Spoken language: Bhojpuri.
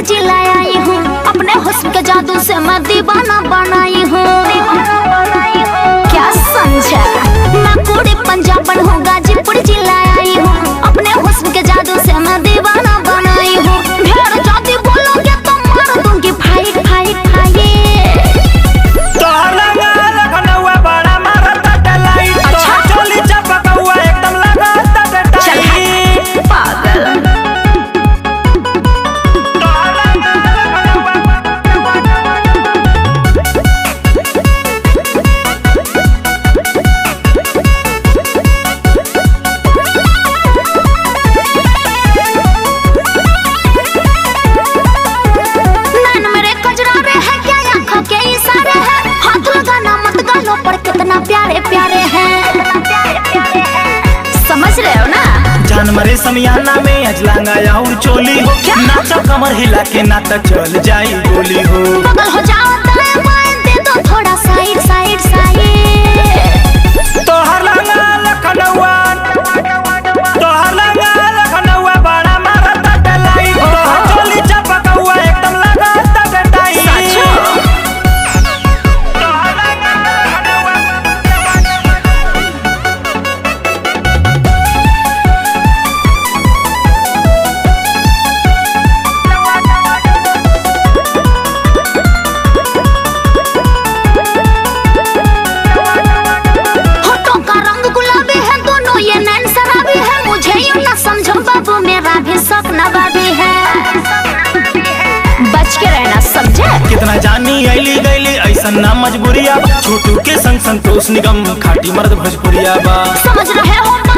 गाजीपुर जिला आई हूँ, अपने हुस्न के जादू से मैं दीवाना बनाई हूँ। क्या समझा? मैं पूरी पंजाबन हूँ, गाजीपुर जिला आई हूँ, अपने हुस्न के जादू से मैं दीवाना बनाई हूँ। ढेर जाती बोलोगे तो मार दूंगी फाइट फाइट फाइट। पर कितना प्यारे प्यारे हैं, समझ रहे हो ना? जान मरे समियाना में अजलांगा और चोली हो, नाचा कमर हिला के नाता चल जाई गोली हो। बगल हो जाओ तो मार दे दो थोड़ा साइड साइड साइड। तोहर लंगा लखनऊआ, तोहर लंगा लखनऊआ बड़ा मारता डलाई, तोहर चोली चपकऊआ एकदम लगाता डटाई। बच के रहना, समझे? कितना जानी ऐली गैली ऐसा ना मजबूरिया, छोटू के संग संतोष निगम खाटी मर्द भोजपुरिया बा। समझ रहे हो?